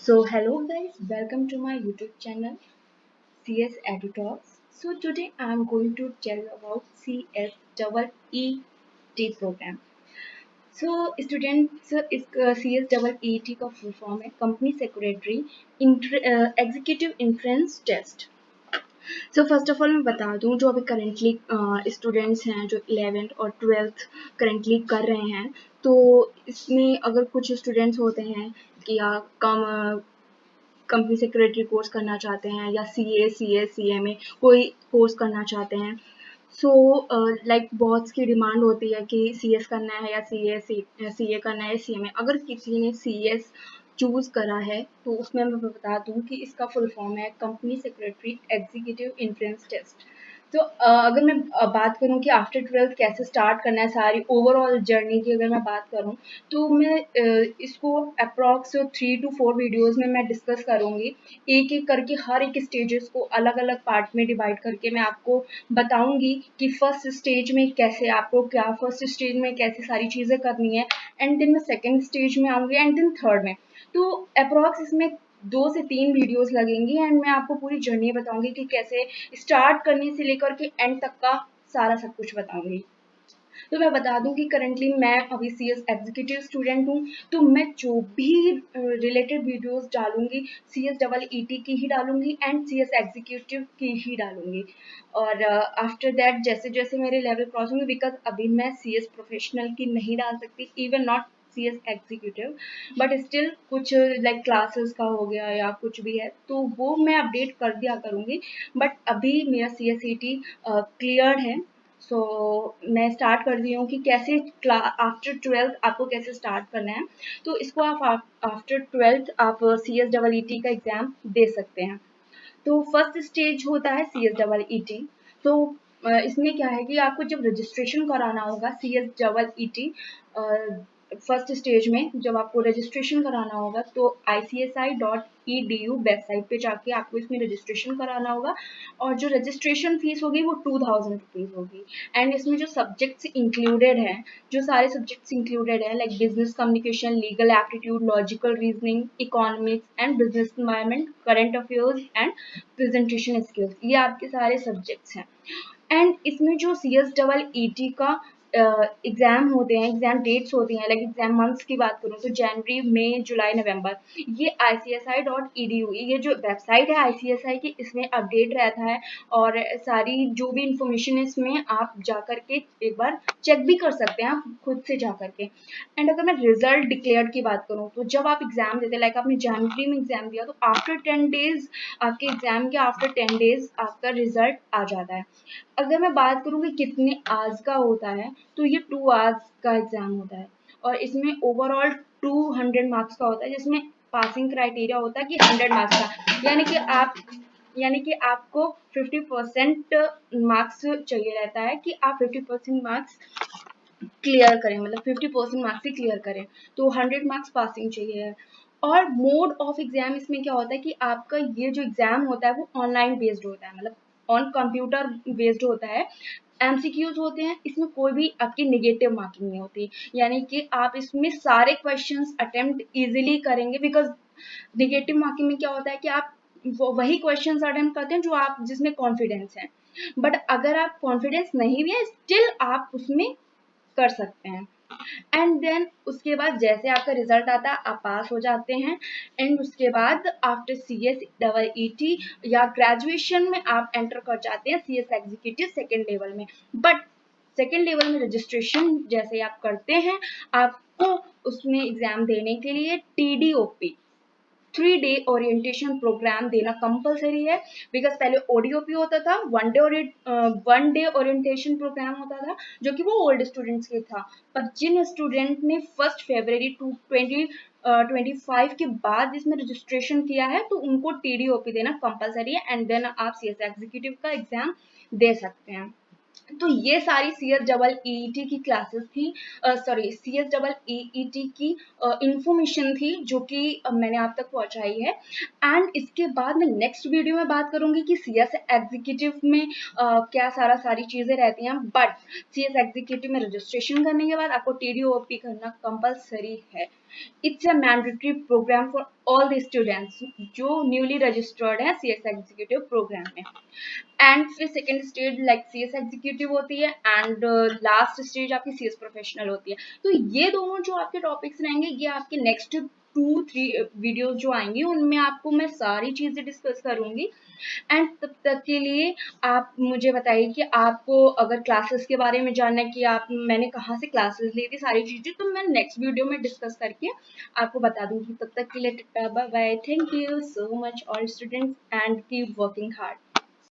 So hello guys, welcome to my YouTube channel CS Edu Talks. So today I am going to tell about CSEET program. So students इस CSEET का full form है company secretary executive entrance test. So first of all मैं बता दूं जो अभी currently students हैं जो 11th और 12th करेंटली कर रहे हैं, तो इसमें अगर कुछ स्टूडेंट्स होते हैं कि या कम कंपनी सेक्रेटरी कोर्स करना चाहते हैं या CA कोई कोर्स करना चाहते हैं. सो लाइक बहुत की डिमांड होती है कि CS करना है या CA करना है, CMA. अगर किसी ने CS चूज़ करा है तो उसमें मैं बता दूं कि इसका फुल फॉर्म है company secretary executive entrance test. तो अगर मैं बात करूं कि आफ्टर 12th कैसे स्टार्ट करना है, सारी ओवरऑल जर्नी की अगर मैं बात करूं तो मैं इसको अप्रॉक्स 3 to 4 वीडियोस में मैं डिस्कस करूंगी. एक एक करके हर एक स्टेजेस को अलग अलग पार्ट में डिवाइड करके मैं आपको बताऊंगी कि फर्स्ट स्टेज में कैसे आपको क्या फर्स्ट स्टेज में कैसे सारी चीज़ें करनी है, एंड देन मैं सेकेंड स्टेज में आऊँगी, एंड देन थर्ड में. तो अप्रॉक्स इसमें 2 से 3 वीडियोस लगेंगी एंड मैं आपको पूरी जर्नी बताऊंगी कि कैसे स्टार्ट करने से लेकर के एंड तक का सारा सब कुछ बताऊंगी. तो मैं बता दूं कि करंटली मैं अभी CS एग्जीक्यूटिव स्टूडेंट हूँ, तो मैं जो भी रिलेटेड वीडियोस डालूंगी CSEET की ही डालूंगी एंड CS एग्जीक्यूटिव की ही डालूंगी. और आफ्टर दैट जैसे जैसे मेरे लेवल क्रॉस होंगे, बिकॉज अभी मैं CS प्रोफेशनल की नहीं डाल सकती, even not CS executive, but still कुछ लाइक क्लासेस का हो गया या कुछ भी है तो वो मैं अपडेट कर दिया करूँगी. बट अभी मेरा CSET क्लियर है. सो मैं स्टार्ट कर दी हूँ कि कैसे आफ्टर 12th आपको कैसे स्टार्ट करना है. तो इसको आप आफ्टर 12th आप CSEET का एग्ज़ाम दे सकते हैं. तो फर्स्ट स्टेज होता है CSEET. तो इसमें क्या है कि आपको जब रजिस्ट्रेशन कराना होगा CSEET फर्स्ट स्टेज में जब आपको रजिस्ट्रेशन कराना होगा तो ICSI.edu वेबसाइट पे जाके आपको इसमें रजिस्ट्रेशन कराना होगा, और जो रजिस्ट्रेशन फीस होगी वो 2000 रुपीज़ होगी. एंड इसमें जो सब्जेक्ट्स इंक्लूडेड हैं, जो सारे सब्जेक्ट्स इंक्लूडेड हैं like business communication, legal aptitude, logical reasoning, economics and business environment, current affairs and presentation skills, ये आपके सारे सब्जेक्ट्स हैं. एंड इसमें जो CSEET का एग्ज़ाम होते हैं, एग्ज़ाम डेट्स होती हैं, लाइक एग्ज़ाम मंथ्स की बात करूँ तो जनवरी, मई, जुलाई, नवंबर, ये ICSI.edu ये जो वेबसाइट है ICSI की, इसमें अपडेट रहता है और सारी जो भी इंफॉर्मेशन है इसमें आप जा कर के एक बार चेक भी कर सकते हैं, आप खुद से जा कर के. एंड अगर मैं रिजल्ट डिक्लेयर की बात करूँ तो जब आप एग्ज़ाम देते, लाइक आपने जनवरी में एग्ज़ाम दिया तो आफ्टर 10 डेज आपके एग्ज़ाम के आफ्टर 10 डेज आपका रिजल्ट आ जाता है. अगर मैं बात करूँ कि कितने आवर्स का होता है तो ये 2 आवर्स का एग्ज़ाम होता है और इसमें ओवरऑल 200 मार्क्स का होता है, जिसमें पासिंग क्राइटेरिया होता है कि 100 मार्क्स का, यानी कि आपको 50% मार्क्स चाहिए रहता है कि आप 50% मार्क्स क्लियर करें, मतलब 50% मार्क्स से क्लियर करें, तो 100 मार्क्स पासिंग चाहिए है. और मोड ऑफ एग्जाम इसमें क्या होता है कि आपका ये जो एग्जाम होता है वो ऑनलाइन बेस्ड होता है, मतलब ऑन कंप्यूटर बेस्ड होता है. MCQs होते हैं, इसमें कोई भी आपकी नेगेटिव मार्किंग नहीं होती, यानी कि आप इसमें सारे क्वेश्चंस अटेम्प्ट इजीली करेंगे. बिकॉज नेगेटिव मार्किंग में क्या होता है कि आप वही क्वेश्चंस अटेम्प्ट करते हैं जो आप जिसमें कॉन्फिडेंस है, बट अगर आप कॉन्फिडेंस नहीं भी है स्टिल आप उसमें कर सकते हैं. एंड देन उसके बाद जैसे आपका रिजल्ट आता है आप पास हो जाते हैं, एंड उसके बाद आफ्टर CSEET या ग्रेजुएशन में आप एंटर कर जाते हैं CS एग्जीक्यूटिव सेकेंड लेवल में. बट सेकेंड लेवल में रजिस्ट्रेशन जैसे आप करते हैं, आपको उसमें एग्जाम देने के लिए TDOP 3 डे ओरिएंटेशन प्रोग्राम देना कंपलसरी है. बिकॉज पहले ODOP होता था, 1 डे ओरिएंटेशन प्रोग्राम होता था जो कि वो ओल्ड स्टूडेंट्स के था. पर जिन स्टूडेंट ने 1 फरवरी 2025 के बाद इसमें रजिस्ट्रेशन किया है तो उनको TDOP देना कंपलसरी है, एंड देन आप CS एग्जीक्यूटिव का एग्जाम दे सकते हैं. तो ये सारी CSEET की क्लासेस थी, सॉरी CSEET की इंफॉर्मेशन थी जो कि मैंने आप तक पहुंचाई है. एंड इसके बाद मैं नेक्स्ट वीडियो में बात करूंगी कि CS एग्जीक्यूटिव में क्या सारी चीज़ें रहती हैं. बट CS एग्जीक्यूटिव में रजिस्ट्रेशन करने के बाद आपको TDOP करना कंपलसरी है. It's a mandatory programme for all the students जो न्यूली रजिस्टर्ड है CS एग्जीक्यूटिव प्रोग्राम में। एंड फिर second stage like CS executive होती है एंड लास्ट स्टेज आपकी CS प्रोफेशनल होती है। तो ये दोनों जो आपके टॉपिक्स रहेंगे ये आपके नेक्स्ट 2-3 वीडियोस जो आएंगी उनमें आपको मैं सारी चीज़ें डिस्कस करूंगी। एंड तब तक के लिए आप मुझे बताइए कि आपको अगर क्लासेस के बारे में जानना है कि आप मैंने कहाँ से क्लासेस ली थी सारी चीज़ें, तो मैं नेक्स्ट वीडियो में डिस्कस करके आपको बता दूंगी। तब तक के लिए tata bye bye, thank you so much all students and keep working hard.